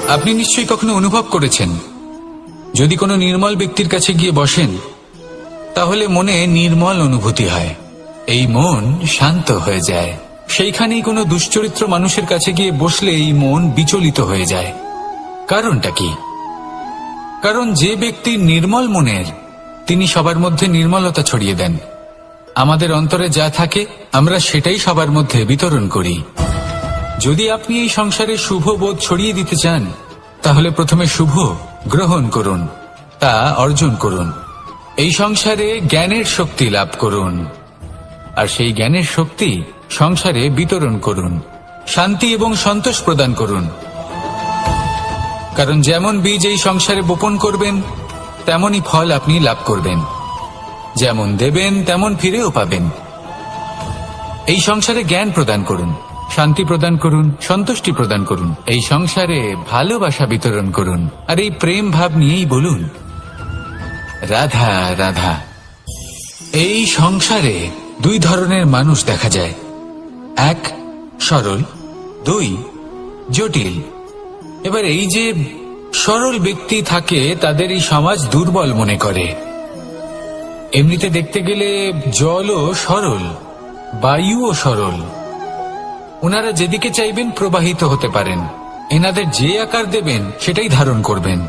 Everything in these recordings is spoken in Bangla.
আপনি নিশ্চয়ই কখনো অনুভব করেছেন, যদি কোনো নির্মল ব্যক্তির কাছে গিয়ে বসেন তাহলে মনে নির্মল অনুভূতি হয়, এই মন শান্ত হয়ে যায়। সেইখানেই কোনো দুশ্চরিত্র মানুষের কাছে গিয়ে বসলে এই মন বিচলিত হয়ে যায়। কারণটা কি? কারণ যে ব্যক্তি নির্মল মনের, তিনি সবার মধ্যে নির্মলতা ছড়িয়ে দেন। আমাদের অন্তরে যা থাকে আমরা সেটাই সবার মধ্যে বিতরণ করি। যদি আপনি এই সংসারে শুভ বোধ ছড়িয়ে দিতে চান, তাহলে প্রথমে শুভ গ্রহণ করুন, তা অর্জন করুন। এই সংসারে জ্ঞানের শক্তি লাভ করুন, আর সেই জ্ঞানের শক্তি সংসারে বিতরণ করুন। শান্তি এবং সন্তোষ প্রদান করুন। কারণ যেমন বীজ এই সংসারে বপন করবেন, তেমনই ফল আপনি লাভ করবেন। যেমন দেবেন তেমন ফিরেও পাবেন। এই সংসারে জ্ঞান প্রদান করুন, শান্তি প্রদান করুন, সন্তুষ্টি প্রদান করুন। এই সংসারে ভালোবাসা বিতরণ করুন, আর এই প্রেম ভাব নিয়েই বলুন রাধা রাধা। এই সংসারে দুই ধরনের মানুষ দেখা যায়, এক সরল, দুই জটিল। এবার এই যে সরল ব্যক্তি থাকে তাদের এই সমাজ দুর্বল মনে করে। এমনিতে দেখতে গেলে জলও সরল, বায়ুও সরল। ওনারা যেদিকে চাইবেন প্রবাহিত হতে পারেন, এনাদের যে আকার দেবেন সেটাই ধারণ করবেন।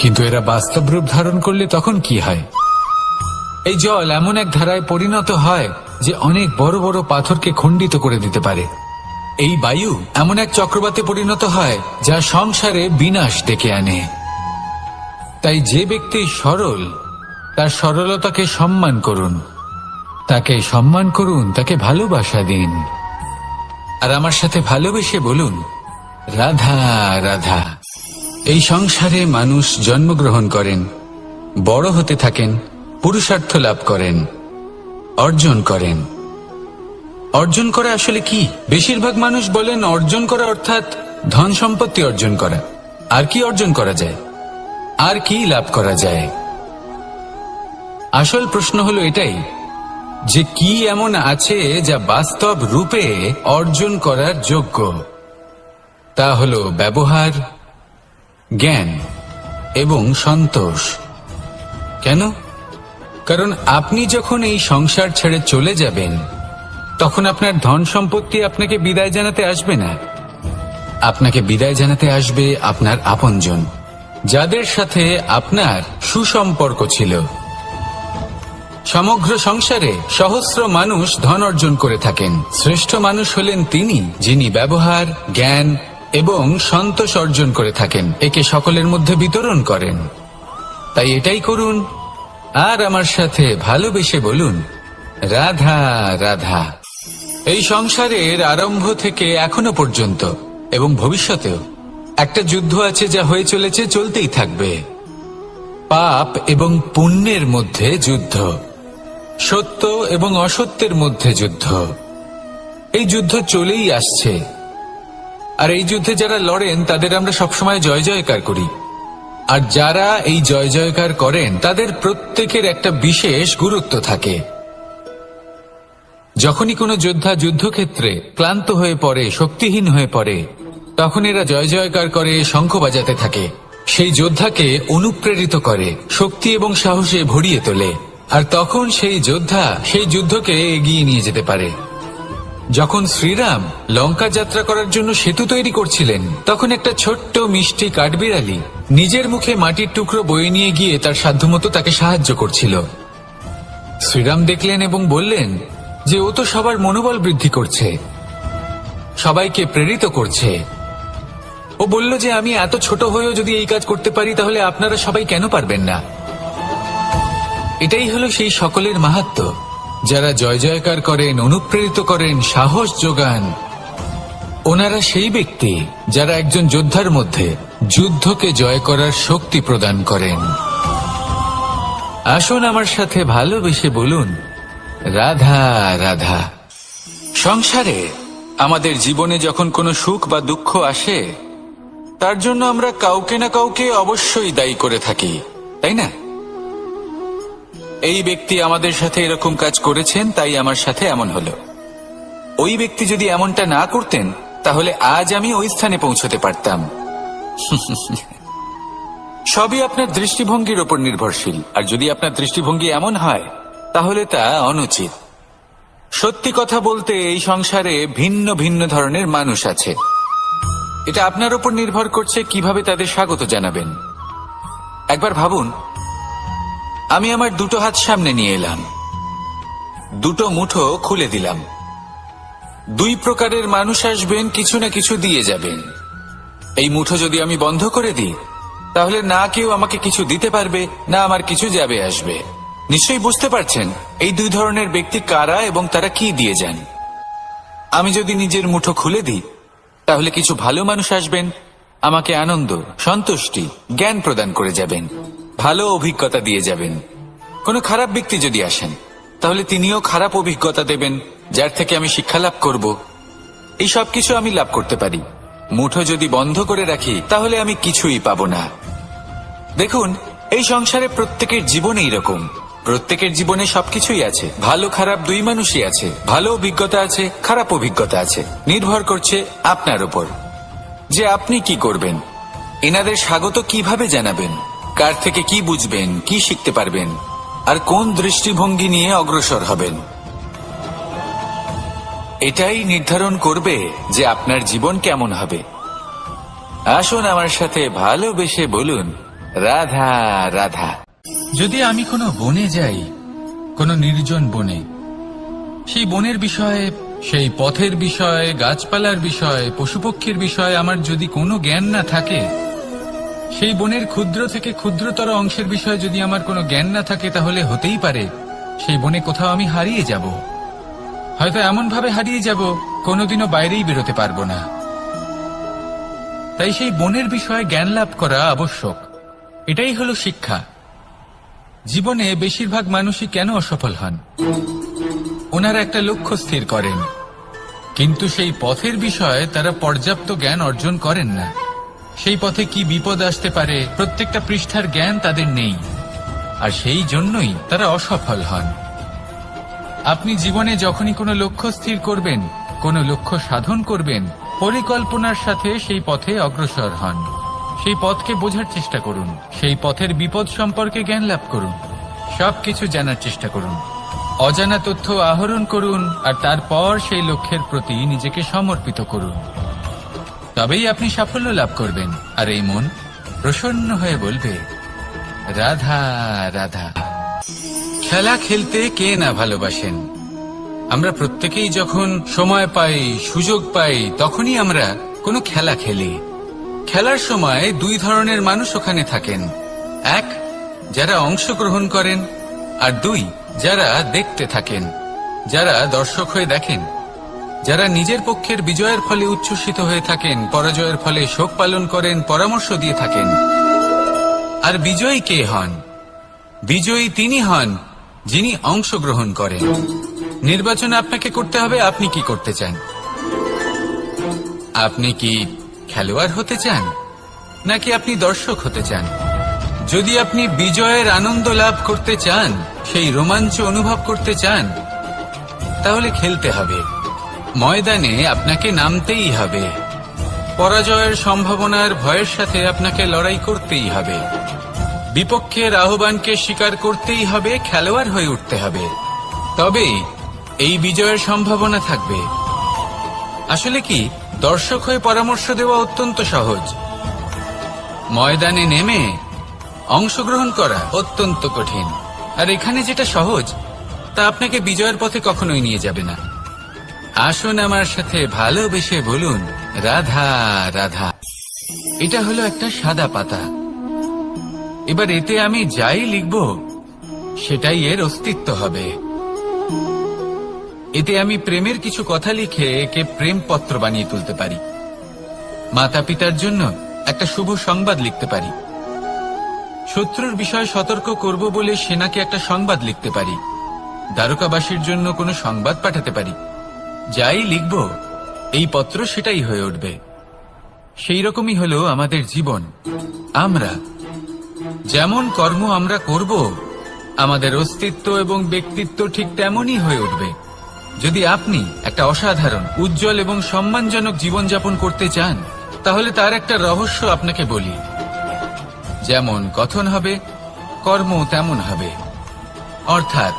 কিন্তু এরা বাস্তব রূপ ধারণ করলে তখন কি হয়? এই জল এমন এক ধারায় পরিণত হয় যে অনেক বড় বড় পাথরকে খণ্ডিত করে দিতে পারে। এই বায়ু এমন এক চক্রবাতে পরিণত হয় যা সংসারে বিনাশ ডেকে আনে। তাই যে ব্যক্তি সরল, তার সরলতাকে সম্মান করুন, তাকে সম্মান করুন, তাকে ভালোবাসা দিন। আর আমার সাথে ভালোবেসে বলুন রাধা রাধা। এই সংসারে মানুষ জন্মগ্রহণ করেন, বড় হতে থাকেন, পুরুষার্থ লাভ করেন, অর্জন করেন। অর্জন করা আসলে কি? বেশিরভাগ মানুষ বলেন অর্জন করা অর্থাৎ ধন সম্পত্তি অর্জন করা। আর কি অর্জন করা যায়? আর কি লাভ করা যায়? আসল প্রশ্ন হলো এটাই যে কি এমন আছে যা বাস্তব রূপে অর্জন করার যোগ্য। তা হলো ব্যবহার, জ্ঞান এবং সন্তোষ। কেন? কারণ আপনি যখন এই সংসার ছেড়ে চলে যাবেন, তখন আপনার ধন সম্পত্তি আপনাকে বিদায় জানাতে আসবে না। আপনাকে বিদায় জানাতে আসবে আপনার আপনজন, যাদের সাথে আপনার সুসম্পর্ক ছিল। সমগ্র সংসারে সহস্র মানুষ ধন অর্জন করে থাকেন। শ্রেষ্ঠ মানুষ হলেন তিনি, যিনি ব্যবহার, জ্ঞান এবং সন্তোষ অর্জন করে থাকেন, একে সকলের মধ্যে বিতরণ করেন। তাই এটাই করুন, আর আমার সাথে ভালোবেসে বলুন রাধা রাধা। এই সংসারের আরম্ভ থেকে এখনো পর্যন্ত এবং ভবিষ্যতেও একটা যুদ্ধ আছে যা হয়ে চলেছে, চলতেই থাকবে। পাপ এবং পুণ্যের মধ্যে যুদ্ধ, সত্য এবং অসত্যের মধ্যে যুদ্ধ। এই যুদ্ধ চলেই আসছে, আর এই যুদ্ধে যারা লড়েন তাদের আমরা সবসময় জয় জয়কার করি। আর যারা এই জয় জয়কার করেন তাদের প্রত্যেকের একটা বিশেষ গুরুত্ব থাকে। যখনই কোনো যোদ্ধা যুদ্ধক্ষেত্রে ক্লান্ত হয়ে পড়ে, শক্তিহীন হয়ে পড়ে, তখন এরা জয় জয়কার করে, শঙ্খ বাজাতে থাকে, সেই যোদ্ধাকে অনুপ্রেরিত করে, শক্তি এবং সাহসে ভরিয়ে তোলে। আর তখন সেই যোদ্ধা সেই যুদ্ধকে এগিয়ে নিয়ে যেতে পারে। যখন শ্রীরাম লঙ্কা যাত্রা করার জন্য সেতু তৈরি করছিলেন, তখন একটা ছোট্ট মিষ্টি কাঠবিড়ালি নিজের মুখে মাটির টুকরো বয়ে নিয়ে গিয়ে তার সাধ্যমতো তাকে সাহায্য করছিল। শ্রীরাম দেখলেন এবং বললেন যে ও তো সবার মনোবল বৃদ্ধি করছে, সবাইকে প্রেরিত করছে। ও বলল যে আমি এত ছোট হয়েও যদি এই কাজ করতে পারি, তাহলে আপনারা সবাই কেন পারবেন না? এটাই হলো সেই সকলের মাহাত্ম্য, যারা জয় জয়কার করেন, অনুপ্রেরিত করেন, সাহস যোগান। ওনারা সেই ব্যক্তি যারা একজন যোদ্ধার মধ্যে যুদ্ধকে জয় করার শক্তি প্রদান করেন। আসুন আমার সাথে ভালোবেসে বলুন রাধা রাধা। সংসারে আমাদের জীবনে যখন কোনো সুখ বা দুঃখ আসে, তার জন্য আমরা কাউকে না কাউকে অবশ্যই দায়ী করে থাকি, তাই না? এই ব্যক্তি আমাদের সাথে এরকম কাজ করেছেন, তাই আমার সাথে এমন হলো। ওই ব্যক্তি যদি এমনটা না করতেন, তাহলে আজ আমি ওই স্থানে পৌঁছতে পারতাম। সবই আপনার দৃষ্টিভঙ্গির ওপর নির্ভরশীল, আর যদি আপনার দৃষ্টিভঙ্গি এমন হয় তাহলে তা অনুচিত। সত্যি কথা বলতে এই সংসারে ভিন্ন ভিন্ন ধরনের মানুষ আছে। এটা আপনার ওপর নির্ভর করছে কিভাবে তাদের স্বাগত জানাবেন। একবার ভাবুন, আমি আমার দুটো হাত সামনে নিয়ে এলাম, দুটো মুঠো খুলে দিলাম। দুই প্রকারের মানুষ আসবেন, কিছু না কিছু দিয়ে যাবেন। এই মুঠো যদি আমি বন্ধ করে দিই তাহলে না কেউ আমাকে কিছু দিতে পারবে, না আমার কিছু যাবে আসবে। নিশ্চয়ই বুঝতে পারছেন এই দুই ধরনের ব্যক্তি কারা এবং তারা কি দিয়ে যান। আমি যদি নিজের মুঠো খুলে দিই তাহলে কিছু ভালো মানুষ আসবেন, আমাকে আনন্দ, সন্তুষ্টি, জ্ঞান প্রদান করে যাবেন, ভালো অভিজ্ঞতা দিয়ে যাবেন। কোনো খারাপ ব্যক্তি যদি আসেন তাহলে তিনিও খারাপ অভিজ্ঞতা দেবেন, যার থেকে আমি শিক্ষা লাভ করব। এই সব কিছু আমি লাভ করতে পারি। মুঠো যদি বন্ধ করে রাখি তাহলে আমি কিছুই পাবো না। দেখুন, এই সংসারে প্রত্যেকের জীবনে এইরকম। প্রত্যেকের জীবনে সবকিছুই আছে, ভালো খারাপ দুই মানুষই আছে, ভালো অভিজ্ঞতা আছে, খারাপ অভিজ্ঞতা আছে। নির্ভর করছে আপনার উপর যে আপনি কি করবেন, এনাদের স্বাগত কিভাবে জানাবেন, কার থেকে কি বুঝবেন, কি শিখতে পারবেন, আর কোন দৃষ্টিভঙ্গি নিয়ে অগ্রসর হবেন। এটাই নির্ধারণ করবে যে আপনার জীবন কেমন হবে। আসুন আমার সাথে ভালোবেসে বলুন, রাধা রাধা। যদি আমি কোনো বনে যাই, কোনো নির্জন বনে, সেই বনের বিষয়ে, সেই পথের বিষয়ে, গাছপালার বিষয়ে, পশুপক্ষীর বিষয়ে আমার যদি কোনো জ্ঞান না থাকে, সেই বনের ক্ষুদ্র থেকে ক্ষুদ্রতর অংশের বিষয়ে যদি আমার কোনো জ্ঞান না থাকে, তাহলে হতেই পারে সেই বনে কোথাও আমি হারিয়ে যাব। হয়তো এমন ভাবে হারিয়ে যাব কোনোদিনও বাইরেই বেরোতে পারবো না। তাই সেই বনের বিষয়ে জ্ঞান লাভ করা আবশ্যক। এটাই হলো শিক্ষা। জীবনে বেশিরভাগ মানুষই কেন অসফল হন? ওনারা একটা লক্ষ্য স্থির করেন, কিন্তু সেই পথের বিষয়ে তারা পর্যাপ্ত জ্ঞান অর্জন করেন না। সেই পথে কি বিপদ আসতে পারে প্রত্যেকটা পৃষ্ঠার জ্ঞান তাদের নেই, আর সেই জন্যই তারা অসফল হন। আপনি জীবনে যখনই কোনো লক্ষ্য স্থির করবেন, কোনো লক্ষ্য সাধন করবেন, পরিকল্পনার সাথে সেই পথে অগ্রসর হন। সেই পথকে বোঝার চেষ্টা করুন, সেই পথের বিপদ সম্পর্কে জ্ঞান লাভ করুন, সবকিছু জানার চেষ্টা করুন, অজানা তথ্য আহরণ করুন, আর তারপর সেই লক্ষ্যের প্রতি নিজেকে সমর্পিত করুন। তবেই আপনি সাফল্য লাভ করবেন, আর এই মন প্রসন্ন হয়ে বলবে, রাধা রাধা। খেলা খেলতে কে না ভালোবাসেন? আমরা প্রত্যেকেই যখন সময় পাই, সুযোগ পাই, তখনই আমরা কোনো খেলা খেলি। খেলার সময় দুই ধরনের মানুষ ওখানে থাকেন। এক, যারা অংশগ্রহণ করেন, আর দুই, যারা দেখতে থাকেন, যারা দর্শক হয়ে দেখেন, যারা নিজের পক্ষের বিজয়ের ফলে উচ্ছ্বসিত হয়ে থাকেন, পরাজয়ের ফলে শোক পালন করেন, পরামর্শ দিয়ে থাকেন। আর বিজয়ী কে হন? বিজয়ী তিনি হন যিনি অংশগ্রহণ করেন। নির্বাচন আপনাকে করতে হবে, আপনি কি করতে চান? আপনি কি খেলোয়াড় হতে চান, নাকি আপনি দর্শক হতে চান? যদি আপনি বিজয়ের আনন্দ লাভ করতে চান, সেই রোমাঞ্চ অনুভব করতে চান, তাহলে খেলতে হবে। ময়দানে আপনাকে নামতেই হবে। পরাজয়ের সম্ভাবনার ভয়ের সাথে আপনাকে লড়াই করতেই হবে। বিপক্ষের আহ্বানকে স্বীকার করতেই হবে, খেলোয়াড় হয়ে উঠতে হবে। তবেই এই বিজয়ের সম্ভাবনা থাকবে। আসলে কি, দর্শক হয়ে পরামর্শ দেওয়া অত্যন্ত সহজ। ময়দানে নেমে অংশগ্রহণ করা অত্যন্ত কঠিন। আর এখানে যেটা সহজ, তা আপনাকে বিজয়ের পথে কখনোই নিয়ে যাবে না। আসুন আমার সাথে ভালোবেসে বলুন, রাধা রাধা। এটা হলো একটা সাদা পাতা। এবার এতে আমি যাই লিখব, সেটাই এর অস্তিত্ব হবে। এতে আমি প্রেমের কিছু কথা লিখে একে প্রেমপত্র বানিয়ে তুলতে পারি। মাতা পিতার জন্য একটা শুভ সংবাদ লিখতে পারি। শত্রুর বিষয়ে সতর্ক করব বলে সেনাকে একটা সংবাদ লিখতে পারি। দ্বারকাবাসীর জন্য কোনো সংবাদ পাঠাতে পারি। যাই লিখব, এই পত্র সেটাই হয়ে উঠবে। সেই রকমই হলো আমাদের জীবন। আমরা যেমন কর্ম আমরা করব, আমাদের অস্তিত্ব এবং ব্যক্তিত্ব ঠিক তেমনই হয়ে উঠবে। যদি আপনি একটা অসাধারণ, উজ্জ্বল এবং সম্মানজনক জীবনযাপন করতে চান, তাহলে তার একটা রহস্য আপনাকে বলি, যেমন কথন হবে কর্ম তেমন হবে। অর্থাৎ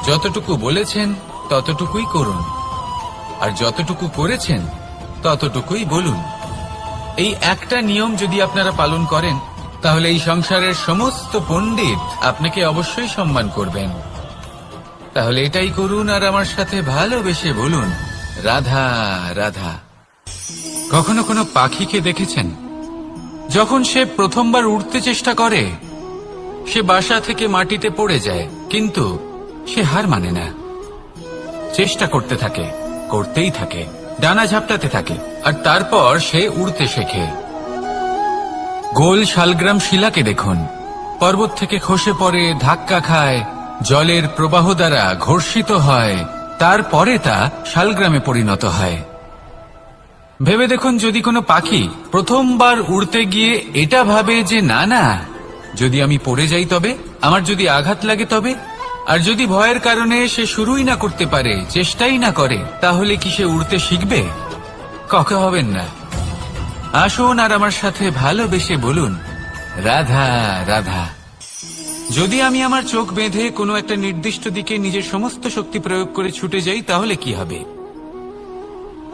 যতটুকু বলেছেন ততটুকুই করুন, আর যতটুকু করেছেন ততটুকুই বলুন। এই একটা নিয়ম যদি আপনারা পালন করেন, তাহলে এই সংসারের সমস্ত পণ্ডিত আপনাকে অবশ্যই সম্মান করবেন। তাহলে এটাই করুন আর আমার সাথে ভালোবেসে বলুন, রাধা রাধা। কখনো কোনো পাখিকে দেখেছেন? যখন সে প্রথমবার উড়তে চেষ্টা করে, সে বাসা থেকে মাটিতে পড়ে যায়, কিন্তু সে হার মানে না, চেষ্টা করতে থাকে, করতেই থাকে, ডানা ঝাপটাতে থাকে, আর তারপর সে উড়তে শেখে। গোল শালগ্রাম শিলাকে দেখুন, পর্বত থেকে খসে পড়ে, ধাক্কা খায়, জলের প্রবাহ দ্বারা ঘর্ষিত হয়, তারপরে তা শালগ্রামে পরিণত হয়। ভেবে দেখুন, যদি কোনো পাখি প্রথমবার উড়তে গিয়ে এটা ভাবে যে না না, যদি আমি পড়ে যাই তবে, আমার যদি আঘাত লাগে তবে, আর যদি ভয়ের কারণে সে শুরুই না করতে পারে, চেষ্টাই না করে, তাহলে কি সে উড়তে শিখবে? কখনো হবেন না। আসুন আর আমার সাথে ভালোবেসে বলুন, রাধা রাধা। যদি আমি আমার চোখ বেঁধে কোনো একটা নির্দিষ্ট দিকে নিজের সমস্ত শক্তি প্রয়োগ করে ছুটে যাই, তাহলে কি হবে?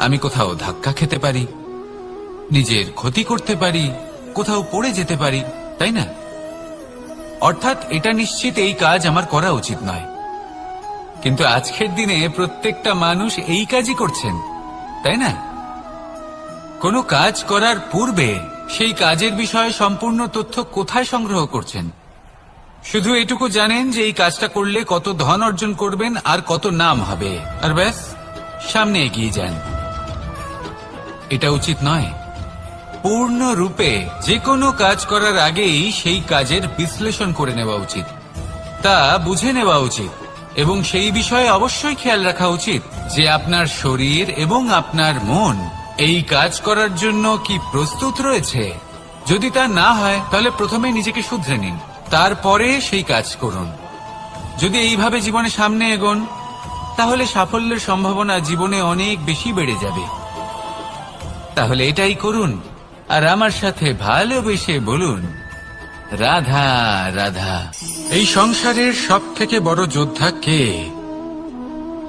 আমি কোথাও ধাক্কা খেতে পারি, নিজের ক্ষতি করতে পারি, কোথাও পড়ে যেতে পারি, তাই না? অর্থাৎ এটা নিশ্চিত এই কাজ আমার করা উচিত নয়। কিন্তু আজকের দিনে প্রত্যেকটা মানুষ এই কাজই করছেন, তাই না? কোনো কাজ করার পূর্বে সেই কাজের বিষয়ে সম্পূর্ণ তথ্য কোথায় সংগ্রহ করছেন? শুধু এটুকু জানেন যে এই কাজটা করলে কত ধন অর্জন করবেন আর কত নাম হবে, আর ব্যাস সামনে এগিয়ে যান। এটা উচিত নয়। পূর্ণরূপে যে কোনো কাজ করার আগেই সেই কাজের বিশ্লেষণ করে নেওয়া উচিত, তা বুঝে নেওয়া উচিত, এবং সেই বিষয়ে অবশ্যই খেয়াল রাখা উচিত যে আপনার শরীর এবং আপনার মন এই কাজ করার জন্য কি প্রস্তুত রয়েছে। যদি তা না হয়, তাহলে প্রথমে নিজেকে শুধরে নিন, তারপরে সেই কাজ করুন। যদি এইভাবে জীবনে সামনে এগোন, তাহলে সাফল্যের সম্ভাবনা জীবনে অনেক বেশি বেড়ে যাবে। তাহলে এটাই করুন আর আমার সাথে ভালোবেসে বলুন, রাধা রাধা। এই সংসারের সব থেকে বড় যোদ্ধা কে?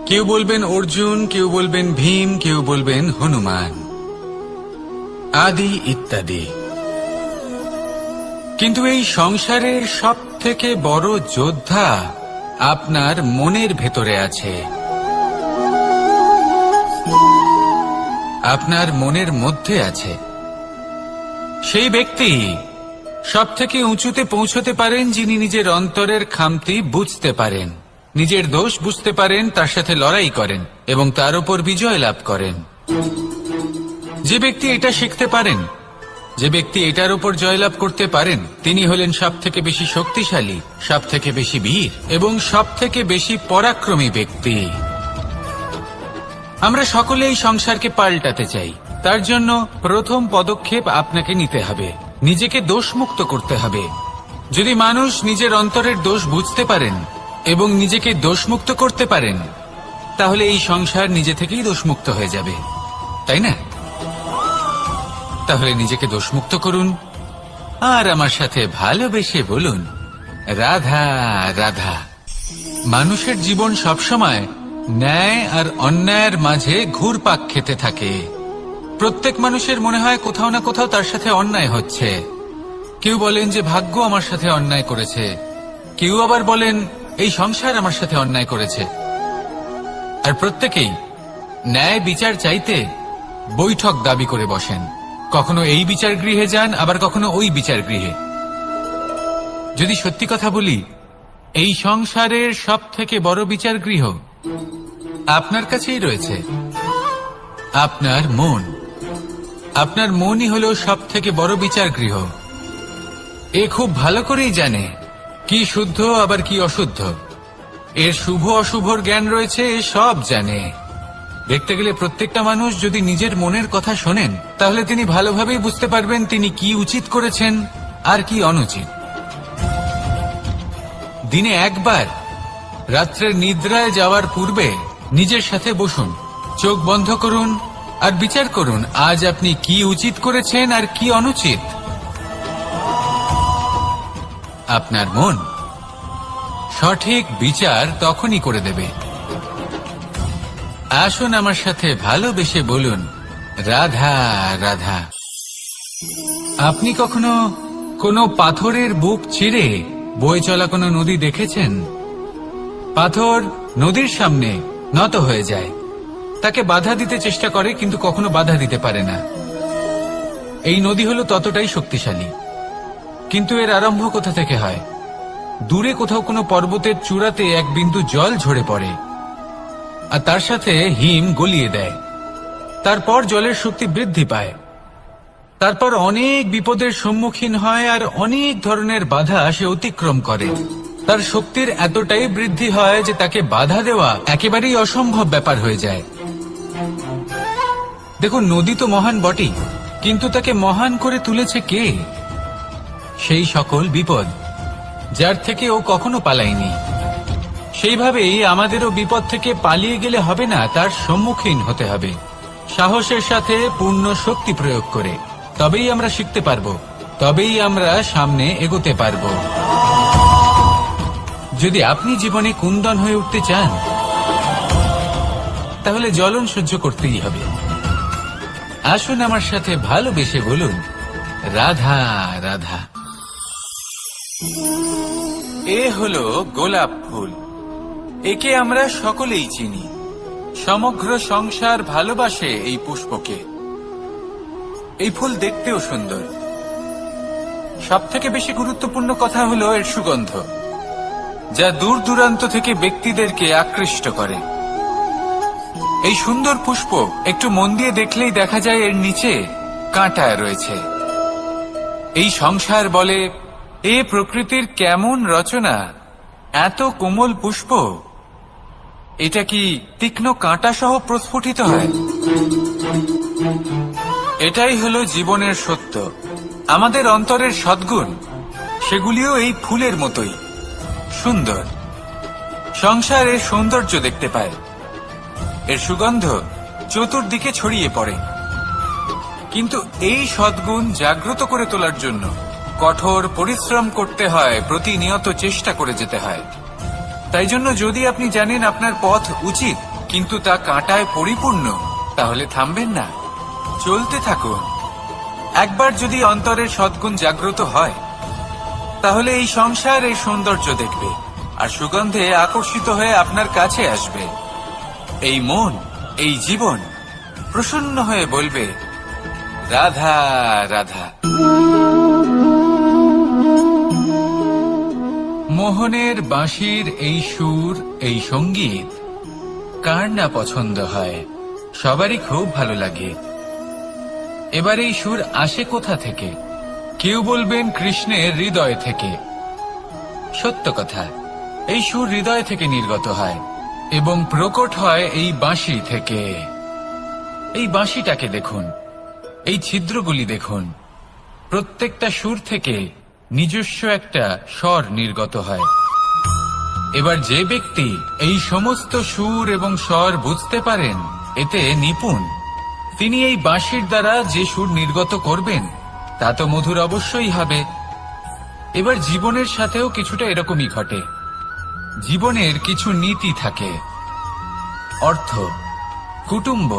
কেউ বলবেন অর্জুন, কেউ বলবেন ভীম, কেউ বলবেন হনুমান, আদি ইত্যাদি। কিন্তু এই সংসারের সব থেকে বড় যোদ্ধা আপনার মনের ভেতরে আছে, আপনার মনের মধ্যে আছে। সেই ব্যক্তি সব থেকে উঁচুতে পৌঁছতে পারেন যিনি নিজের অন্তরের খামতি বুঝতে পারেন, নিজের দোষ বুঝতে পারেন, তার সাথে লড়াই করেন এবং তার উপর বিজয় লাভ করেন। যে ব্যক্তি এটা শিখতে পারেন, যে ব্যক্তি এটার উপর জয়লাভ করতে পারেন, তিনি হলেন সব থেকে বেশি শক্তিশালী, সব থেকে বেশি বীর এবং সব থেকে বেশি পরাক্রমী ব্যক্তি। আমরা সকলে এই সংসারকে পাল্টাতে চাই। তার জন্য প্রথম পদক্ষেপ আপনাকে নিতে হবে, নিজেকে দোষমুক্ত করতে হবে। যদি মানুষ নিজের অন্তরের দোষ বুঝতে পারেন এবং নিজেকে দোষমুক্ত করতে পারেন, তাহলে এই সংসার নিজে থেকেই দোষমুক্ত হয়ে যাবে, তাই না? তাহলে নিজেকে দোষমুক্ত করুন আর আমার সাথে ভালোবেসে বলুন, রাধা রাধা। মানুষের জীবন সবসময় ন্যায় আর অন্যায়ের মাঝে ঘুরপাক খেতে থাকে। প্রত্যেক মানুষের মনে হয় কোথাও না কোথাও তার সাথে অন্যায় হচ্ছে। কেউ বলেন যে ভাগ্য আমার সাথে অন্যায় করেছে, কেউ আবার বলেন এই সংসার আমার সাথে অন্যায় করেছে। আর প্রত্যেকেই ন্যায় বিচার চাইতে বৈঠক দাবি করে বসেন। কখনো এই বিচার গৃহে যান, আবার কখনো ওই বিচার গৃহে। যদি সত্যি কথা বলি, এই সংসারের সব থেকে বড় বিচার গৃহ আপনার কাছেই রয়েছে, আপনার মন। আপনার মনই হলো সব থেকে বড় বিচার গৃহ। এ খুব ভালো করেই জানে কি শুদ্ধ আবার কি অশুদ্ধ, এর শুভ অশুভর জ্ঞান রয়েছে, এ সব জানে। দেখতে গেলে প্রত্যেকটা মানুষ যদি নিজের মনের কথা শোনেন, তাহলে তিনি ভালোভাবেই বুঝতে পারবেন তিনি কি উচিত করেছেন আর কি অনুচিত। দিনে একবার রাত্রের নিদ্রায় যাওয়ার পূর্বে নিজের সাথে বসুন, চোখ বন্ধ করুন আর বিচার করুন আজ আপনি কি উচিত করেছেন আর কি অনুচিত। আপনার মন সঠিক বিচার তখনই করে দেবে। আসুন আমার সাথে ভালোবেসে বলুন, রাধা রাধা। আপনি কখনো কোনো পাথরের বুক চিরে বয়ে চলা কোনো নদী দেখেছেন? পাথর নদীর সামনে নত হয়ে যায়, তাকে বাধা দিতে চেষ্টা করে কিন্তু কখনো বাধা দিতে পারে না। এই নদী হলো ততটাই শক্তিশালী, কিন্তু এর আরম্ভ কোথা থেকে হয়? দূরে কোথাও কোনো পর্বতের চূড়াতে এক বিন্দু জল ঝরে পড়ে আর তার সাথে হিম গলিয়ে দেয়। তারপর জলের শক্তি বৃদ্ধি পায়, তারপর অনেক বিপদের সম্মুখীন হয় আর অনেক ধরনের বাধা সে অতিক্রম করে। তার শক্তির এতটাই বৃদ্ধি হয় যে তাকে বাধা দেওয়া একেবারেই অসম্ভব ব্যাপার হয়ে যায়। দেখুন, নদী তো মহান বটেই, কিন্তু তাকে মহান করে তুলেছে কে? সেই সকল বিপদ যার থেকে ও কখনো পালায়নি। সেইভাবেই আমাদেরও বিপদ থেকে পালিয়ে গেলে হবে না, তার সম্মুখীন হতে হবে সাহসের সাথে, পূর্ণ শক্তি প্রয়োগ করে। তবেই আমরা শিখতে পারবো, তবেই আমরা সামনে এগোতে পারবো। যদি আপনি জীবনে কুন্দন হয়ে উঠতে চান, তাহলে জ্বলন সহ্য করতেই হবে। আসুন আমার সাথে ভালোবেসে বলুন, রাধা রাধা। এ হলো গোলাপ ফুল। একে আমরা সকলেই চিনি। সমগ্র সংসার ভালোবাসে এই পুষ্পকে। এই ফুল দেখতেও সুন্দর। সবথেকে বেশি গুরুত্বপূর্ণ কথা হলো এর সুগন্ধ, যা দূর দূরান্ত থেকে ব্যক্তিদেরকে আকৃষ্ট করে। এই সুন্দর পুষ্প একটু মন দিয়ে দেখলেই দেখা যায় এর নিচে কাঁটা রয়েছে। এই সংসার বলে, এ প্রকৃতির কেমন রচনা, এত কোমল পুষ্প, এটা কি তীক্ষ্ণ কাঁটা সহ প্রস্ফুটিত হয়? এটাই হলো জীবনের সত্য। আমাদের অন্তরের সদ্গুণ, সেগুলিও এই ফুলের মতোই সুন্দর। সংসার এর সৌন্দর্য দেখতে পায়, এর সুগন্ধ চতুর্দিকে ছড়িয়ে পড়ে। কিন্তু এই সদ্গুণ জাগ্রত করে তোলার জন্য কঠোর পরিশ্রম করতে হয়, প্রতিনিয়ত চেষ্টা করে যেতে হয়। তাই জন্য যদি আপনি জানেন আপনার পথ উচিত কিন্তু তা কাঁটায় পরিপূর্ণ, তাহলে থামবেন না, চলতে থাকুন। একবার যদি অন্তরের সদ্গুণ জাগ্রত হয়, তাহলে এই সংসার এই সৌন্দর্য দেখবে আর সুগন্ধে আকর্ষিত হয়ে আপনার কাছে আসবে। এই মন, এই জীবন প্রসন্ন হয়ে বলবে, রাধা রাধা। মোহনের বাঁশির এই সুর, এই সঙ্গীত কার না পছন্দ হয়? সবারই খুব ভালো লাগে। এবার এই সুর আসে কোথা থেকে? কেউ বলবেন কৃষ্ণের হৃদয় থেকে। সত্য কথা, এই সুর হৃদয় থেকে নির্গত হয় এবং প্রকট হয় এই বাঁশি থেকে। এই বাঁশিটাকে দেখুন, এই ছিদ্রগুলি দেখুন, প্রত্যেকটা সুর থেকে নিজস্ব একটা স্বর নির্গত হয়। এবার যে ব্যক্তি এই সমস্ত সুর এবং স্বর বুঝতে পারেন, এতে নিপুণ, তিনি এই বাঁশির দ্বারা যে সুর নির্গত করবেন তা তো মধুর অবশ্যই হবে। এবার জীবনের সাথেও কিছুটা এরকমই ঘটে। জীবনের কিছু নীতি থাকে, অর্থ, কুটুম্ব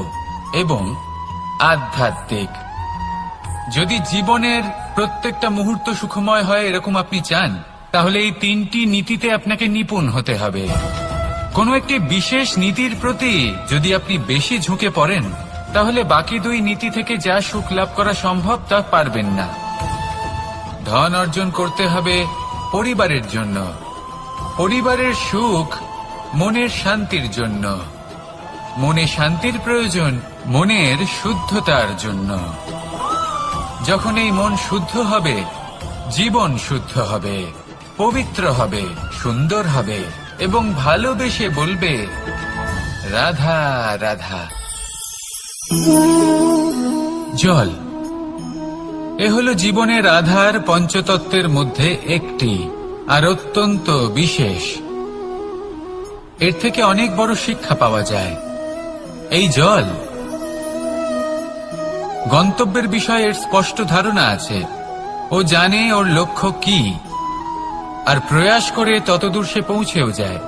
এবং আধ্যাত্মিক। যদি জীবনের প্রত্যেকটা মুহূর্ত সুখময় হয় এরকম আপনি চান, তাহলে এই তিনটি নীতিতে আপনাকে নিপুণ হতে হবে। কোনো একটি বিশেষ নীতির প্রতি যদি আপনি বেশি ঝুঁকে পড়েন, তাহলে বাকি দুই নীতি থেকে যা সুখ লাভ করা সম্ভব তা পারবেন না। ধন অর্জন করতে হবে পরিবারের জন্য, পরিবারের সুখ মনের শান্তির জন্য, মনে শান্তির প্রয়োজন মনের শুদ্ধতার জন্য। যখন এই মন শুদ্ধ হবে, জীবন শুদ্ধ হবে, পবিত্র হবে, সুন্দর হবে এবং ভালোবেসে বলবে, রাধা রাধা। জল, এ হলো জীবনের আধার, পঞ্চতত্ত্বের মধ্যে একটি, আর অত্যন্ত বিশেষ। এর থেকে অনেক বড় শিক্ষা পাওয়া যায়। এই জল গন্তব্যের বিষয়ে এর স্পষ্ট ধারণা আছে। ও জানে ওর লক্ষ্য কি, আর প্রয়াস করে ততদূর সে পৌঁছেও যায়।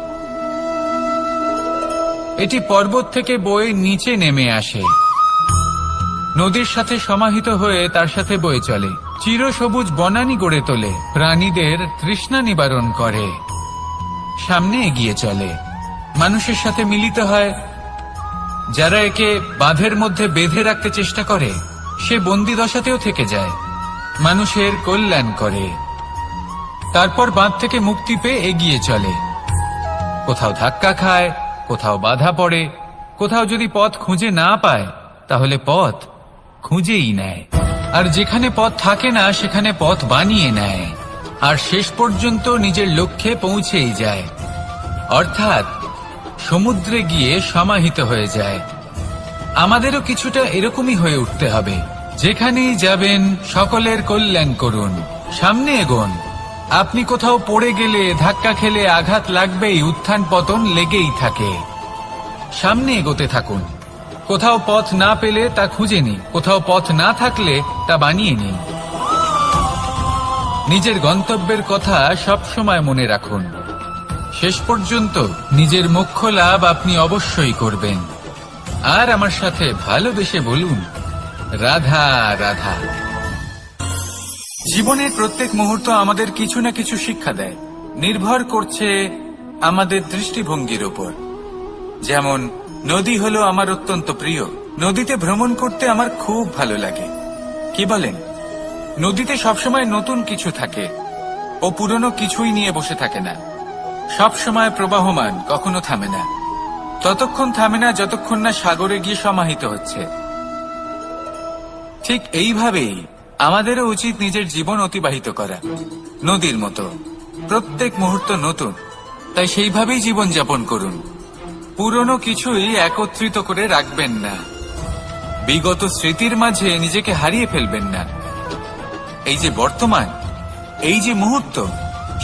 এটি পর্বত থেকে বয়ে নিচে নেমে আসে, নদীর সাথে সমাহিত হয়ে তার সাথে বয়ে চলে, চিরসবুজ বনানী গড়ে তোলে, প্রাণীদের তৃষ্ণা নিবারণ করে, সামনে এগিয়ে চলে, মানুষের সাথে মিলিত হয়। যারা একে বাঁধের মধ্যে বেঁধে রাখতে চেষ্টা করে সে বন্দি দশাতেও থেকে যায়, মানুষের কল্যাণ করে। তারপর বাঁধ থেকে মুক্তি পেয়ে এগিয়ে চলে, কোথাও ধাক্কা খায়, কোথাও বাধা পড়ে, কোথাও যদি পথ খুঁজে না পায় তাহলে পথ খুঁজেই নেয়, আর যেখানে পথ থাকে না সেখানে পথ বানিয়ে নেয়, আর শেষ পর্যন্ত নিজের লক্ষ্যে পৌঁছেই যায়, অর্থাৎ সমুদ্রে গিয়ে সমাহিত হয়ে যায়। আমাদেরও কিছুটা এরকমই হয়ে উঠতে হবে। যেখানেই যাবেন সকলের কল্যাণ করুন, সামনে এগোন। আপনি কোথাও পড়ে গেলে, ধাক্কা খেলে আঘাত লাগবেই, উত্থান পতন লেগেই থাকে। সামনে এগোতে থাকুন। কোথাও পথ না পেলে তা খুঁজে নিন, কোথাও পথ না থাকলে তা বানিয়ে নিন। নিজের গন্তব্যের কথা সব সময় মনে রাখুন। শেষ পর্যন্ত নিজের মোক্ষ লাভ আপনি অবশ্যই করবেন। আর আমার সাথে ভালোবেসে বলুন, রাধা রাধা। জীবনের প্রত্যেক মুহূর্ত আমাদের কিছু না কিছু শিক্ষা দেয়, নির্ভর করছে আমাদের দৃষ্টিভঙ্গির উপর। যেমন নদী হলো আমার অত্যন্ত প্রিয়, নদীতে ভ্রমণ করতে আমার খুব ভালো লাগে। কি বলেন? নদীতে সবসময় নতুন কিছু থাকে, ও পুরনো কিছুই নিয়ে বসে থাকে না, সবসময় প্রবাহমান, কখনো থামে না। ততক্ষণ থামে না যতক্ষণ না সাগরে গিয়ে সমাহিত হচ্ছে। ঠিক এইভাবেই আমাদেরও উচিত নিজের জীবন অতিবাহিত করা, নদীর মতো। প্রত্যেক মুহূর্ত নতুন, তাই সেইভাবেই জীবন যাপন করুন। পুরনো কিছুই একত্রিত করে রাখবেন না, বিগত স্মৃতির মাঝে নিজেকে হারিয়ে ফেলবেন না। এই যে বর্তমান, এই যে মুহূর্ত,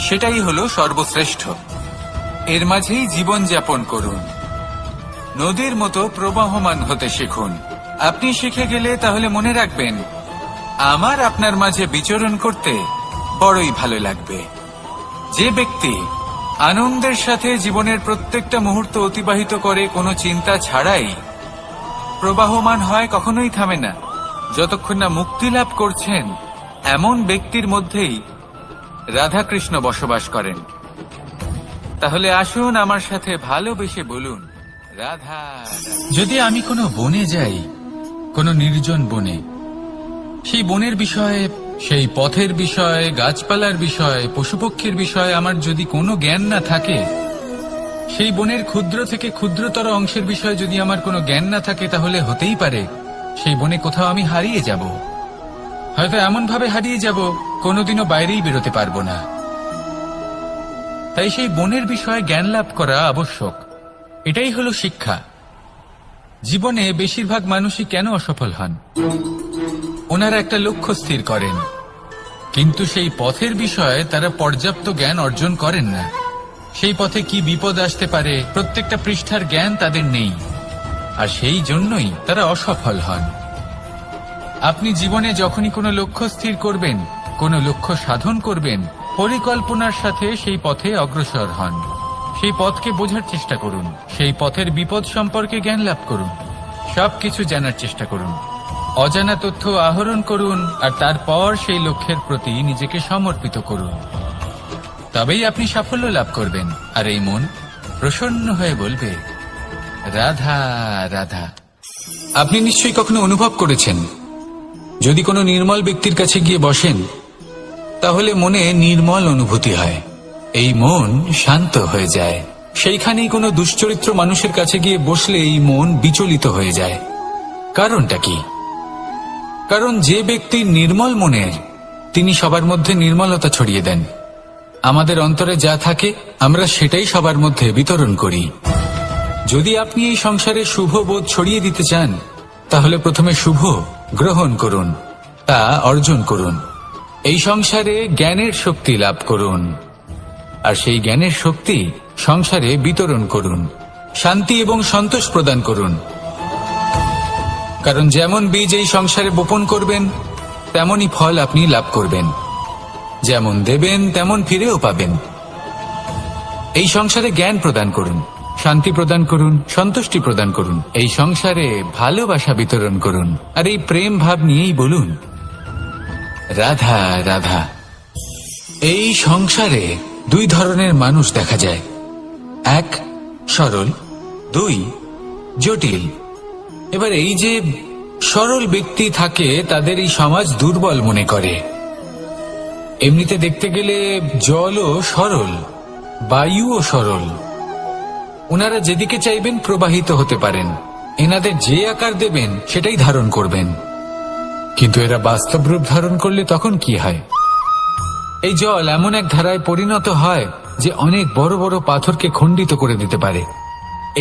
সেটাই হলো সর্বশ্রেষ্ঠ। এর মাঝেই জীবন যাপন করুন, নদীর মতো প্রবাহমান হতে শিখুন। আপনি শিখে গেলে তাহলে মনে রাখবেন, আমার আপনার মাঝে বিচরণ করতে বড়ই ভালো লাগবে। যে ব্যক্তি আনন্দের সাথে জীবনের প্রত্যেকটা মুহূর্ত অতিবাহিত করে কোনো চিন্তা ছাড়াই, প্রবাহমান হয়, কখনোই থামে না, যতক্ষণ না মুক্তি লাভ করছেন, এমন ব্যক্তির মধ্যেই রাধাকৃষ্ণ বসবাস করেন। তাহলে আসুন আমার সাথে ভালোবেসে বলুন, রাধা। যদি আমি কোনো বনে যাই, কোনো নির্জন বনে, সেই বনের বিষয়ে, সেই পথের বিষয়ে, গাছপালার বিষয়ে, পশুপক্ষীর বিষয়ে আমার যদি কোনো জ্ঞান না থাকে, সেই বনের ক্ষুদ্র থেকে ক্ষুদ্রতর অংশের বিষয়ে যদি আমার কোনো জ্ঞান না থাকে, তাহলে হতেই পারে সেই বনে কোথাও আমি হারিয়ে যাব। হয়তো এমন ভাবে হারিয়ে যাব কোনোদিনও বাইরেই বেরোতে পারবো না। তাই সেই বনের বিষয়ে জ্ঞান লাভ করা আবশ্যক। এটাই হলো শিক্ষা। জীবনে বেশিরভাগ মানুষই কেন অসফল হন? ওনারা একটা লক্ষ্য স্থির করেন, কিন্তু সেই পথের বিষয়ে তারা পর্যাপ্ত জ্ঞান অর্জন করেন না। সেই পথে কি বিপদ আসতে পারে প্রত্যেকটা পৃষ্ঠার জ্ঞান তাদের নেই, আর সেই জন্যই তারা অসফল হন। আপনি জীবনে যখনই কোনো লক্ষ্য স্থির করবেন, কোনো লক্ষ্য সাধন করবেন, পরিকল্পনার সাথে সেই পথে অগ্রসর হন। সেই পথকে বোঝার চেষ্টা করুন, সেই পথের বিপদ সম্পর্কে জ্ঞান লাভ করুন, সবকিছু জানার চেষ্টা করুন, অজানা তথ্য আহরণ করুন, আর তারপর সেই লক্ষ্যের প্রতি নিজেকে সমর্পিত করুন। তবেই আপনি সাফল্য লাভ করবেন, আর এই মন প্রসন্ন হয়ে বলবে, রাধা রাধা। আপনি নিশ্চয়ই কখনো অনুভব করেছেন, যদি কোনো নির্মল ব্যক্তির কাছে গিয়ে বসেন, তাহলে মনে নির্মল অনুভূতি হয়, এই মন শান্ত হয়ে যায়। সেইখানেই কোনো দুশ্চরিত্র মানুষের কাছে গিয়ে বসলে এই মন বিচলিত হয়ে যায়। কারণটা কি? কারণ যে ব্যক্তি নির্মল মনের, তিনি সবার মধ্যে নির্মলতা ছড়িয়ে দেন। আমাদের অন্তরে যা থাকে আমরা সেটাই সবার মধ্যে বিতরণ করি। যদি আপনি এই সংসারে শুভ বোধ ছড়িয়ে দিতে চান, তাহলে প্রথমে শুভ গ্রহণ করুন, তা অর্জন করুন। এই সংসারে জ্ঞানের শক্তি লাভ করুন, আর সেই জ্ঞানের শক্তি সংসারে বিতরণ করুন। শান্তি এবং সন্তোষ প্রদান করুন। কারণ যেমন বীজ এই সংসারে বপন করবেন তেমনই ফল আপনি লাভ করবেন। যেমন দেবেন তেমন ফিরেও পাবেন। এই সংসারে জ্ঞান প্রদান করুন, শান্তি প্রদান করুন, সন্তুষ্টি প্রদান করুন। এই সংসারে ভালোবাসা বিতরণ করুন, আর এই প্রেম ভাব নিয়েই বলুন রাধা রাধা। এই সংসারে দুই ধরনের মানুষ দেখা যায়, এক সরল, দুই জটিল। এবার এই যে সরল ব্যক্তি থাকে তাদের এই সমাজ দুর্বল মনে করে। এমনিতে দেখতে গেলে জলও সরল, বায়ুও সরল। ওনারা যেদিকে চাইবেন প্রবাহিত হতে পারেন, এনাদের যে আকার দেবেন সেটাই ধারণ করবেন। কিন্তু এরা বাস্তব রূপ ধারণ করলে তখন কি হয়? এই জল এমন এক ধারায় পরিণত হয় যে অনেক বড় বড় পাথরকে খণ্ডিত করে দিতে পারে।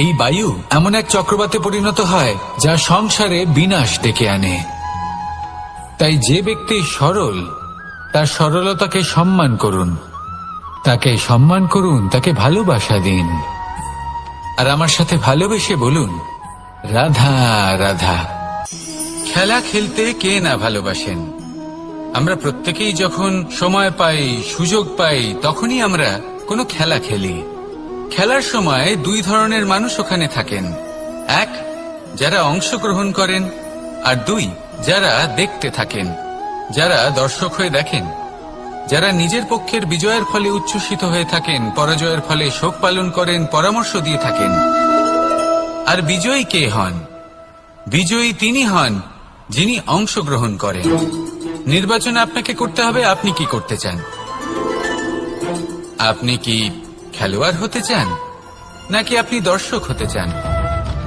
এই বায়ু এমন এক চক্রবাতে পরিণত হয় যা সংসারে বিনাশ ডেকে আনে। তাই যে ব্যক্তি সরল তার সরলতাকে সম্মান করুন, তাকে সম্মান করুন, তাকে ভালোবাসা দিন। আর আমার সাথে ভালোবেসে বলুন রাধা রাধা। খেলা খেলতে কে না ভালোবাসেন? আমরা প্রত্যেকেই যখন সময় পাই, সুযোগ পাই, তখনই আমরা কোনো খেলা খেলি। খেলার সময় দুই ধরনের মানুষ ওখানে থাকেন, এক যারা অংশগ্রহণ করেন, আর দুই যারা দেখতে থাকেন, যারা দর্শক হয়ে দেখেন, যারা নিজের পক্ষের বিজয়ের ফলে উচ্ছ্বসিত হয়ে থাকেন, পরাজয়ের ফলে শোক পালন করেন, পরামর্শ দিয়ে থাকেন। আর বিজয়ী কে হন? বিজয়ী তিনি হন যিনি অংশগ্রহণ করেন। নির্বাচন আপনাকে করতে হবে, আপনি কি করতে চান? আপনি কি খেলোয়াড় হতে চান, নাকি আপনি দর্শক হতে চান?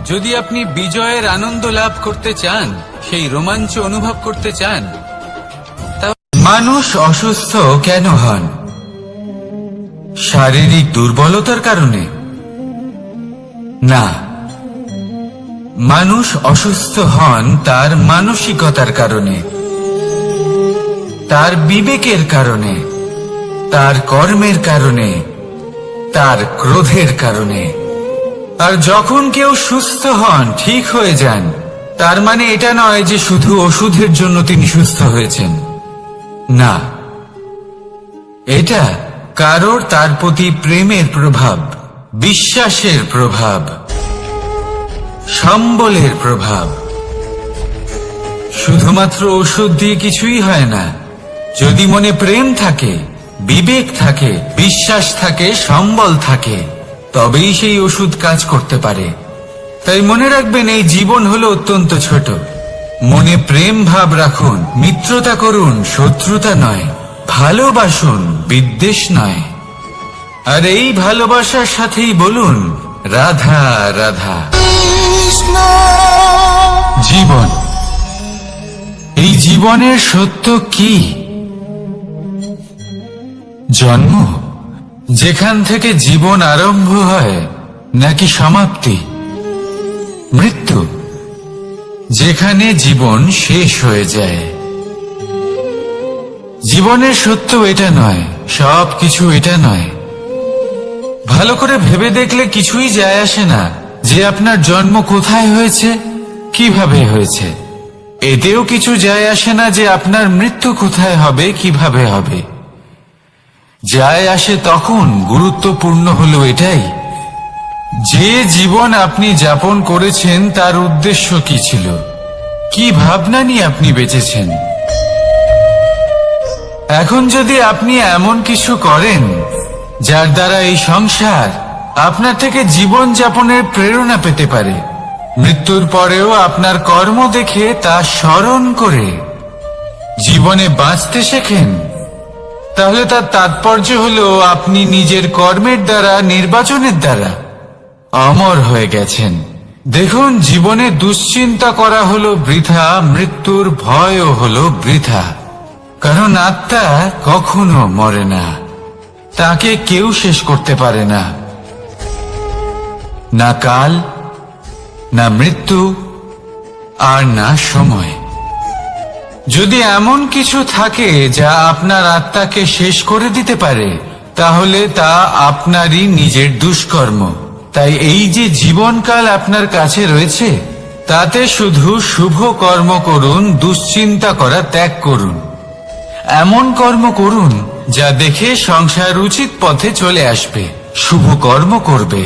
যদি আপনি বিজয়ের আনন্দ লাভ করতে চান, সেই রোমাঞ্চ অনুভব করতে চান, মানুষ অসুস্থ কেন হন? শারীরিক দুর্বলতার কারণে? না, মানুষ অসুস্থ হন তার মানসিকতার কারণে, তার বিবেকের কারণে, তার কর্মের কারণে, তার ক্রোধের কারণে। আর যখন কেউ সুস্থ হন, ঠিক হয়ে যান, তার মানে এটা নয় যে শুধু ওষুধের জন্য তিনি সুস্থ হয়েছেন। না, এটা কারোর তার প্রতি প্রেমের প্রভাব, বিশ্বাসের প্রভাব, সম্বলের প্রভাব। শুধুমাত্র ওষুধ দিয়ে কিছুই হয় না। যদি মনে প্রেম থাকে, বিবেক থাকে, বিশ্বাস থাকে, সম্বল থাকে, তবেই সেই ওষুধ কাজ করতে পারে। তাই মনে রাখবেন, এই জীবন হলো অত্যন্ত ছোট। মনে প্রেম ভাব রাখুন, মিত্রতা করুন, শত্রুতা নয়। ভালোবাসুন, বিদ্বেষ নয়। আর এই ভালোবাসার সাথেই বলুন রাধা রাধা। জীবন, এই জীবনের সত্য কি? জন্ম, যেখান থেকে জীবন আরম্ভ হয়, নাকি সমাপ্তি? মৃত্যু, যেখানে জীবন শেষ হয়ে যায়। জীবনের সত্য এটা নয়, সব কিছু এটা নয়। ভালো করে ভেবে দেখলে কিছুই যায় আসে না যে আপনার জন্ম কোথায় হয়েছে, কিভাবে হয়েছে। এতেও কিছু যায় আসে না যে আপনার মৃত্যু কোথায় হবে, কিভাবে হবে। যায় আসে তখন, গুরুত্বপূর্ণ হলো এটাই যে জীবন আপনি যাপন করেছেন তার উদ্দেশ্য কি ছিল, কি ভাবনা নিয়ে আপনি বেঁচেছেন। এখন যদি আপনি এমন কিছু করেন যার দ্বারা এই সংসার আপনার থেকে জীবন যাপনের প্রেরণা পেতে পারে, মৃত্যুর পরেও আপনার কর্ম দেখে তা স্মরণ করে জীবনে বাঁচতে শেখেন, তাহলে তার তাৎপর্য হলো আপনি নিজের কর্মের দ্বারা, নির্বাচনের দ্বারা অমর হয়ে গেছেন। দেখুন, জীবনে দুশ্চিন্তা করা হলো বৃথা, মৃত্যুর ভয়ও হলো বৃথা। কারণ আত্মা কখনো মরে না, তাকে কেউ শেষ করতে পারে না। না কাল, না মৃত্যু, আর না সময়। যদি এমন কিছু থাকে যা আপনার আত্মাকে শেষ করে দিতে পারে, তাহলে তা আপনারই নিজের দুষ্কর্ম। তাই এই যে জীবনকাল আপনার কাছে রয়েছে, তাতে শুধু শুভ কর্ম করুন, দুশ্চিন্তা করা ত্যাগ করুন। এমন কর্ম করুন যা দেখে সংসার উচিত পথে চলে আসবে, শুভ কর্ম করবে।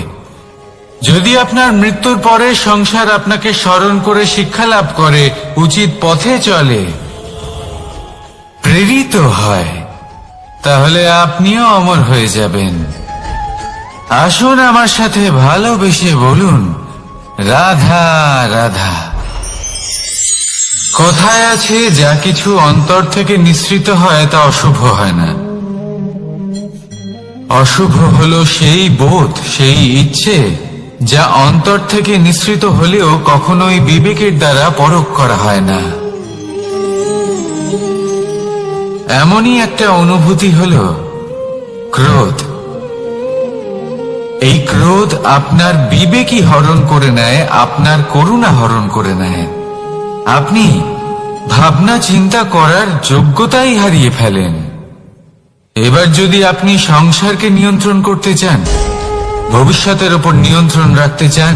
যদি আপনার মৃত্যুর পরে সংসার আপনাকে স্মরণ করে শিক্ষা লাভ করে, উচিত পথে চলে, প্রেরিত হয়, তাহলে আপনিও অমর হয়ে যাবেন। আসুন আমার সাথে ভালোবেসে বলুন, রাধা রাধা। কথায় আছে, যা কিছু অন্তর থেকে নিঃসৃত হয় তা অশুভ হয় না। অশুভ হলো সেই বোধ, সেই ইচ্ছে যা অন্তর থেকে নিঃসৃত হলেও কখনোই বিবেকের দ্বারা পরখ করা হয় না। এমনই একটা অনুভূতি হলো ক্রোধ। এই ক্রোধ আপনার বিবেকই হরণ করে নেয়, আপনার করুণা হরণ করে নেয়। আপনি ভাবনা চিন্তা করার যোগ্যতাই হারিয়ে ফেলেন। এবার যদি আপনি সংসারকে নিয়ন্ত্রণ করতে চান, ভবিষ্যতের উপর নিয়ন্ত্রণ রাখতে চান,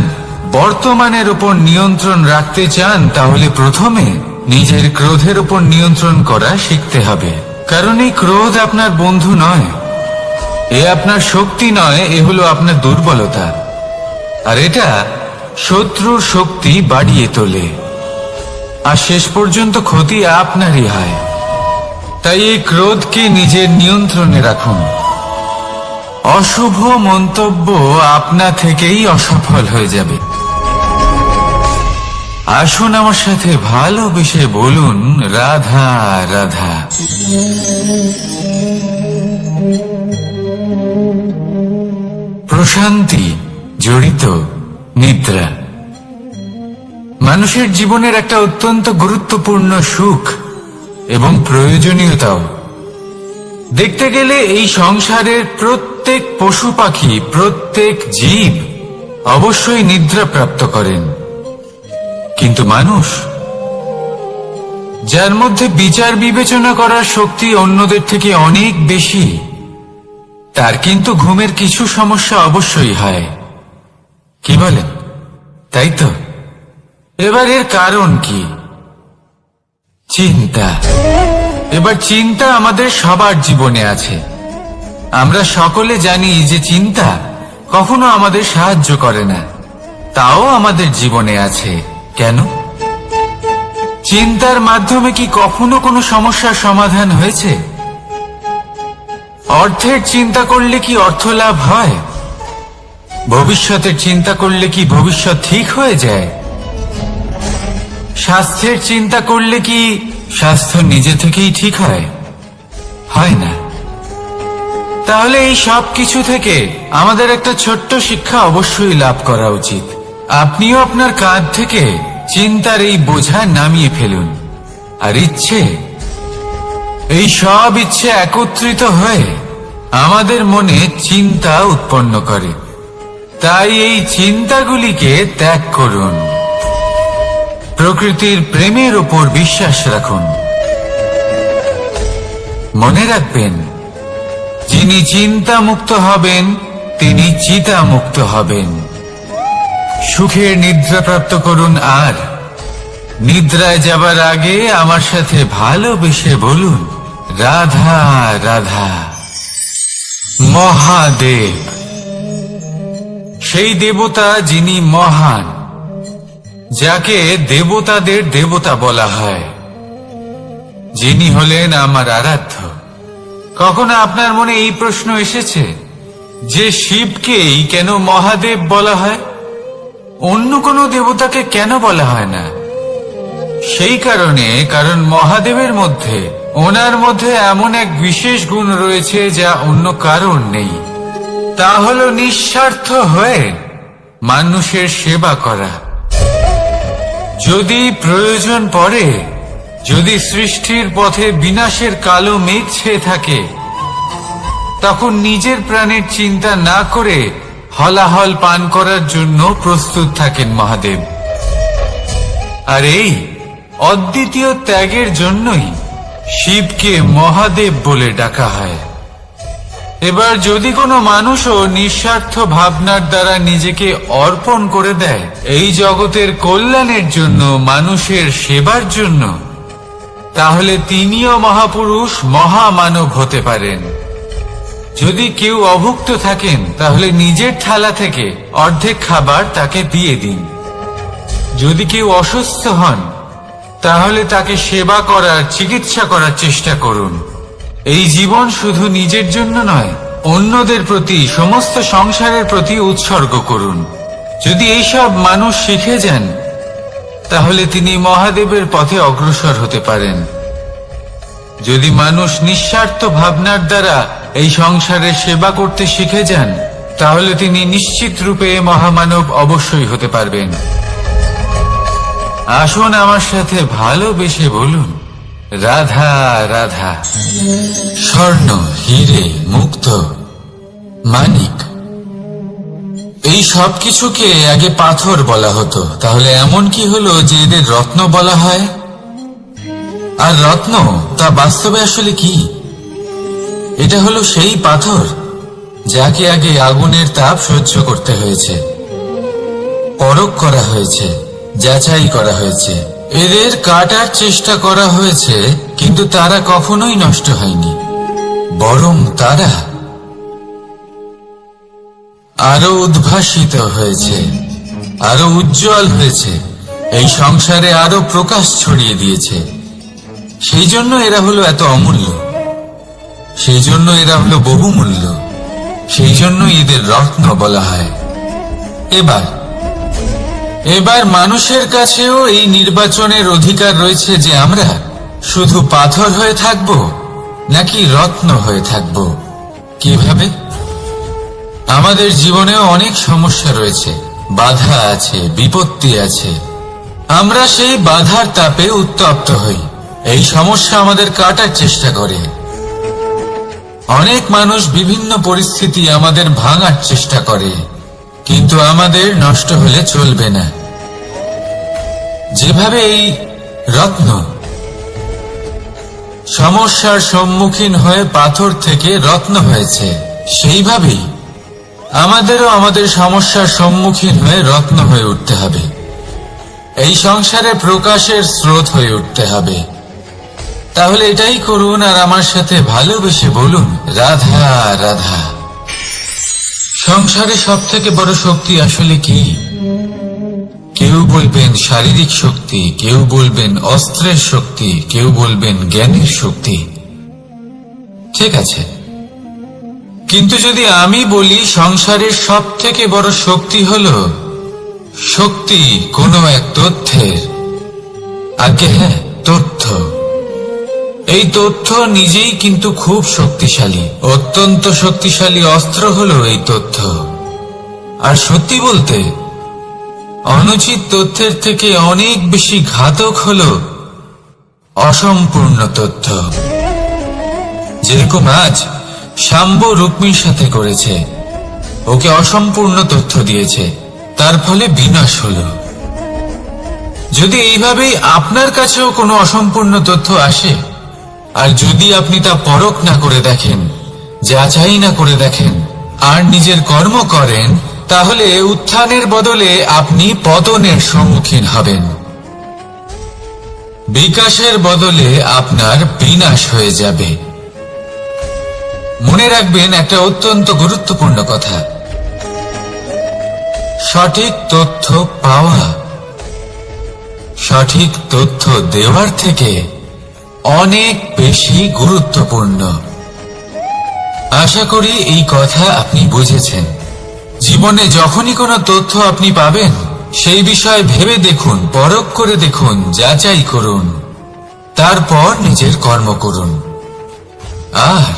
বর্তমানের উপর নিয়ন্ত্রণ রাখতে চান, তাহলে প্রথমে নিজের ক্রোধের উপর নিয়ন্ত্রণ করা শিখতে হবে। কারণ এই ক্রোধ আপনার বন্ধু নয়, এ আপনার শক্তি নয়, এ হলো আপনার দুর্বলতা। আর এটা শত্রুর শক্তি বাড়িয়ে তোলে, আর শেষ পর্যন্ত ক্ষতি আপনারই হয়। তাই এই ক্রোধকে নিজের নিয়ন্ত্রণে রাখুন। অশুভ মন্তব্য আপনা থেকেই অসফল হয়ে যাবে। আসুন আমার সাথে ভালোবেসে বলুন, রাধা রাধা। প্রশান্তি জড়িত নিদ্রা মানুষের জীবনের একটা অত্যন্ত গুরুত্বপূর্ণ সুখ এবং প্রয়োজনীয়তাও। দেখতে গেলে এই সংসারের প্রত্যেক পশু পাখি, প্রত্যেক জীব অবশ্যই নিদ্রা প্রাপ্ত করেন, কিন্তু মানুষ, যার মধ্যে বিচার বিবেচনা করার শক্তি অন্যদের থেকে অনেক বেশি, তার কিন্তু ঘুমের কিছু সমস্যা অবশ্যই হয়। কি বলেন? তাই তো। এবার এর কারণ কি? চিন্তা। এবার চিন্তা আমাদের সবার জীবনে আছে। আমরা সকলে জানি যে চিন্তা কখনো আমাদের সাহায্য করে না, তাও আমাদের জীবনে আছে। কেন? চিন্তার মাধ্যমে কি কখনো কোনো সমস্যার সমাধান হয়েছে? অর্থের চিন্তা করলে কি অর্থ লাভ হয়? ভবিষ্যতের চিন্তা করলে কি ভবিষ্যৎ ঠিক হয়ে যায়? স্বাস্থ্যের চিন্তা করলে কি স্বাস্থ্য নিজে থেকেই ঠিক হয়? হয় না। তাহলে এই সব কিছু থেকে আমাদের একটা ছোট্ট শিক্ষা অবশ্যই লাভ করা উচিত। আপনিও আপনার কাঁধ থেকে চিন্তার এই বোঝা নামিয়ে ফেলুন। আর ইচ্ছে, এই সব ইচ্ছে একত্রিত হয়ে আমাদের মনে চিন্তা উৎপন্ন করে। তাই এই চিন্তাগুলিকে ত্যাগ করুন। প্রকৃতির প্রেমের উপর বিশ্বাস রাখুন। মনে রাখবেন, যিনি চিন্তা মুক্ত হবেন তিনি চিতা মুক্ত হবেন। সুখের নিদ্রা প্রাপ্ত করুন, আর নিদ্রায় যাবার আগে আমার সাথে ভালোবেসে বলুন, রাধা রাধা। মহাদেব, সেই দেবতা যিনি মহান, যাকে দেবতাদের দেবতা বলা হয়, যিনি হলেন আমার আরাধ্য। কখনো আপনার মনে এই প্রশ্ন এসেছে যে শিবকেই কেন মহাদেব বলা হয়, অন্য কোনো দেবতাকে কেন বলা হয় না? সেই কারণে, কারণ মহাদেবের মধ্যে, ওনার মধ্যে এমন এক বিশেষ গুণ রয়েছে যা অন্য কারণ নেই। তা হলো নিঃস্বার্থ হয়ে মানুষের সেবা করা। যদি প্রয়োজন পড়ে, যদি সৃষ্টির পথে বিনাশের কালো মেঘ ছেয়ে থাকে, তখন নিজের প্রাণের চিন্তা না করে হলাহল পান করার জন্য প্রস্তুত থাকেন মহাদেব। আর এই অদ্বিতীয় ত্যাগের জন্যই শিবকে মহাদেব বলে ডাকা হয়। এবার যদি কোনো মানুষও নিঃস্বার্থ ভাবনার দ্বারা নিজেকে অর্পণ করে দেয় এই জগতের কল্যাণের জন্য, মানুষের সেবার জন্য, তাহলে তিনিও মহাপুরুষ, মহামানব হতে পারেন। যদি কেউ অভুক্ত থাকেন তাহলে নিজের থালা থেকে অর্ধেক খাবার তাকে দিয়ে দিন। যদি কেউ অসুস্থ হন তাহলে তাকে সেবা করার, চিকিৎসা করার চেষ্টা করুন। এই জীবন শুধু নিজের জন্য নয়, অন্যদের প্রতি, সমস্ত সংসারের প্রতি উৎসর্গ করুন। যদি এইসব মানুষ শিখে যান তাহলে তিনি মহাদেবের পথে অগ্রসর হতে পারেন। যদি মানুষ নিঃস্বার্থ ভাবনার দ্বারা এই সংসারের সেবা করতে শিখে যান তাহলে তিনি নিশ্চিত রূপে মহামানব অবশ্যই হতে পারবেন। আসুন আমার সাথে ভালোবেসে বলুন, রাধা রাধা। স্বর্ণ, হিরে, মুক্ত, মানিক, এই সব কিছুকে আগে পাথর বলা হতো। তাহলে এমন কি হলো যে এদের রত্ন বলা হয়? আর রত্ন তা বাস্তবে আসলে কি? এটা হলো সেই পাথর যাকে আগে আগুনের তাপ সহ্য করতে হয়েছে, পরখ করা হয়েছে, যাচাই করা হয়েছে, এদের কাটার চেষ্টা করা হয়েছে, কিন্তু তারা কখনোই নষ্ট হয়নি, বরং তারা আরো উদ্ভাসিত হয়েছে, আরো উজ্জ্বল হয়েছে, এই সংসারে আরো প্রকাশ ছড়িয়ে দিয়েছে। সেই জন্য এরা হলো এত অমূল্য, সেই জন্য এরা হলো বহুমূল্য, সেই জন্য এদের রত্ন বলা হয়। এবার মানুষের কাছেও এই নির্বাচনের অধিকার রয়েছে যে আমরা শুধু পাথর হয়ে থাকব নাকি রত্ন হয়ে থাকব। কিভাবে? আমাদের জীবনেও অনেক সমস্যা রয়েছে, বাধা আছে, বিপত্তি আছে। আমরা সেই বাধার তাপে উত্তপ্ত হই, এই সমস্যা আমাদের কাটার চেষ্টা করে। অনেক মানুষ বিভিন্ন পরিস্থিতি আমাদের ভাঙার চেষ্টা করে, কিন্তু আমাদের নষ্ট হলে চলবে না। যেভাবে এই রত্ন সমস্যার সম্মুখীন হয়ে পাথর থেকে রত্ন হয়েছে, সেইভাবেই আমাদেরও আমাদের সমস্যার সম্মুখীন হয়ে রত্ন হয়ে উঠতে হবে। এই সংসারে প্রকাশের স্রোত হয়ে উঠতে হবে। তাহলে এটাই করুন আর আমার সাথে ভালোবেসে বলুন, রাধা রাধা। সংসারে সব থেকে বড় শক্তি আসলে কি? কেউ বলবেন শারীরিক শক্তি, কেউ বলবেন অস্ত্রের শক্তি, কেউ বলবেন জ্ঞানের শক্তি। ঠিক আছে, কিন্তু যদি আমি বলি সংসারের সব থেকে বড় শক্তি হলো শক্তি কোনো এক তথ্যের, আগে হ্যাঁ, তথ্য। এই তথ্য নিজেই কিন্তু খুব শক্তিশালী, অত্যন্ত শক্তিশালী অস্ত্র হলো এই তথ্য। আর সত্যি বলতে অনুচিত তথ্যের থেকে অনেক বেশি ঘাতক হলো অসম্পূর্ণ তথ্য। যেরকম আজ শাম্ব রুক্মির সাথে করেছে, ওকে অসম্পূর্ণ তথ্য দিয়েছে, তার ফলে বিনাশ হলো। যদি এইভাবেই আপনার কাছেও কোনো অসম্পূর্ণ তথ্য আসে, আর যদি আপনি তা পরখ না করে দেখেন, যাচাই না করে দেখেন, আর নিজের কর্ম করেন, তাহলে উত্থানের বদলে আপনি পতনের সম্মুখীন হবেন। বিকাশের বদলে আপনার বিনাশ হয়ে যাবে। মনে রাখবেন একটা অত্যন্ত গুরুত্বপূর্ণ কথা, সঠিক তথ্য পাওয়া সঠিক তথ্য দেওয়ার থেকে অনেক বেশি গুরুত্বপূর্ণ। আশা করি এই কথা আপনি বুঝেছেন। জীবনে যখনই কোনো তথ্য আপনি পাবেন, সেই বিষয়ে ভেবে দেখুন, পরখ করে দেখুন, যাচাই করুন, তারপর নিজের কর্ম করুন। আর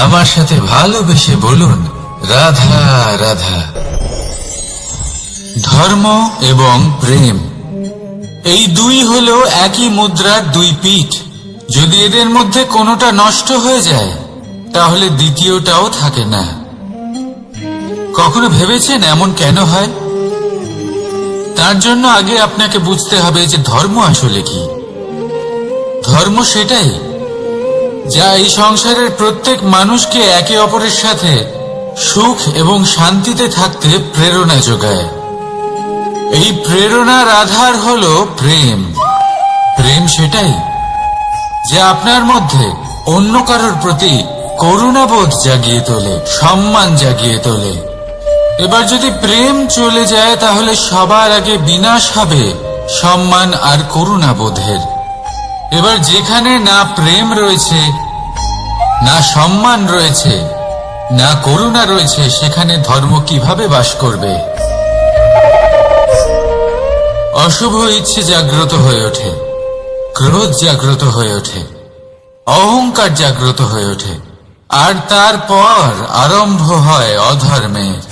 আমার সাথে ভালোবেসে বলুন, রাধা রাধা। ধর্ম এবং প্রেম, এই দুই হলো একই মুদ্রার দুই পিঠ। যদি এদের মধ্যে কোনোটা নষ্ট হয়ে যায় তাহলে দ্বিতীয়টাও থাকে না। কখনো ভেবেছেন এমন কেন হয়? তার জন্য আগে আপনাকে বুঝতে হবে যে ধর্ম আসলে কি। ধর্ম সেটাই যা এই সংসারের প্রত্যেক মানুষকে একে অপরের সাথে সুখ এবং শান্তিতে থাকতে প্রেরণা যোগায়। এই প্রেরণার আধার হলো প্রেম। প্রেম সেটাই যা আপনার মধ্যে অন্য কারোর প্রতি করুণাবোধ জাগিয়ে তোলে, সম্মান জাগিয়ে তোলে। এবার যদি প্রেম চলে যায় তাহলে সবার আগে বিনাশ হবে সম্মান আর করুণাবোধের। এবার যেখানে না প্রেম রয়েছে, না সম্মান রয়েছে, না করুণা রয়েছে, সেখানে ধর্ম কিভাবে বাস করবে? অশুভ ইচ্ছে জাগ্রত হয়ে ওঠে, ক্রোধ জাগ্রত হয়ে ওঠে, অহংকার জাগ্রত হয়ে ওঠে, আর তারপর আরম্ভ হয় অধর্মের।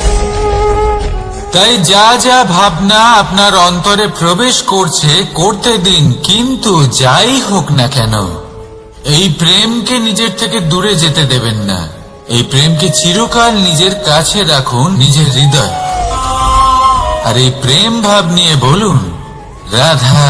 তাই যা যা ভাবনা আপনার অন্তরে প্রবেশ করছে করতে দিন, কিন্তু যাই হোক না কেন এই প্রেমকে নিজের থেকে দূরে যেতে দেবেন না। এই প্রেমকে চিরকাল নিজের কাছে রাখুন, নিজের হৃদয়। আর এই প্রেম ভাব নিয়ে বলুন, রাধা